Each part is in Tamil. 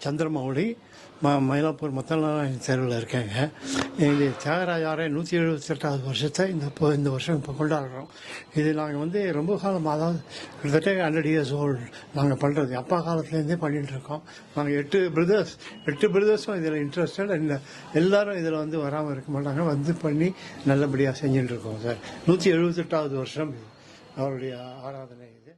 சந்திரமௌலி, மயிலாப்பூர் முத்தநாராயணன் தெருவில் இருக்கேங்க. இது தியாகராஜாரே 178வது வருஷத்தை இந்த வருஷம் இப்போ கொண்டாடுறோம். இது நாங்கள் ரொம்ப காலம், அதாவது கிட்டத்தட்ட 100 years ஓல்டு நாங்கள் பண்ணுறது. அப்பா காலத்துலேருந்தே பண்ணிட்டு இருக்கோம். நாங்கள் 8 பிரதர்ஸும் இதில் இன்ட்ரெஸ்டட். எல்லாரும் இதில் வராமல் இருக்க மாட்டாங்க, பண்ணி நல்லபடியாக செஞ்சுட்டு இருக்கோம் சார். 178வது வருஷம் அவருடைய ஆராதனை இது.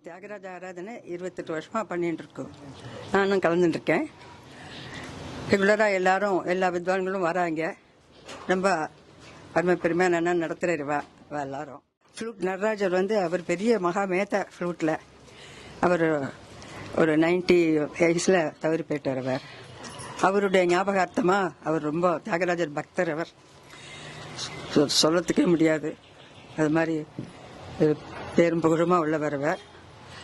தியாகராஜ ஆராதனை 28 வருஷமா பண்ணிட்டு இருக்கோம். நானும் கலந்துட்டு இருக்கேன். ரெகுலராக எல்லா வித்வான்களும் வராங்க. ரொம்ப அருமை பெருமையாக நல்லா நடத்துகிறவா எல்லாரும். ஃப்ளூட் நடராஜர் அவர் பெரிய மகா மேத்த ஃப்ளூட்டில் அவர் ஒரு 90 வயசில் தவறி போயிட்டார். அவருடைய ஞாபகார்த்தமாக அவர் ரொம்ப தியாகராஜர் பக்தர். அவர் சொல்லத்துக்கே முடியாது. அது மாதிரி பேரும் புகழுமா உள்ளவர்.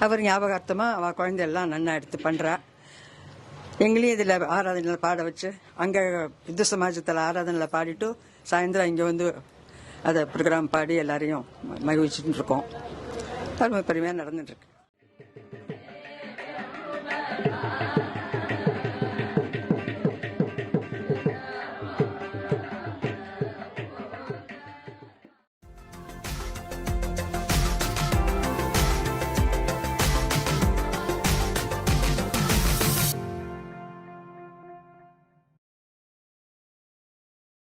அவர் ஞாபகார்த்தமாக அவள் குழந்தையெல்லாம் நன்னா எடுத்து பண்ணுறா. எங்களையும் இதில் ஆராதனையில் பாட வச்சு, அங்கே இந்து சமாஜத்தில் ஆராதனையில் பாடிட்டு சாயந்தரம் இங்கே அதை ப்ரோக்ராம் பாடி எல்லாரையும் மகிழ்ச்சிட்டு இருக்கோம். பெருமையாக நடந்துட்டுருக்கு.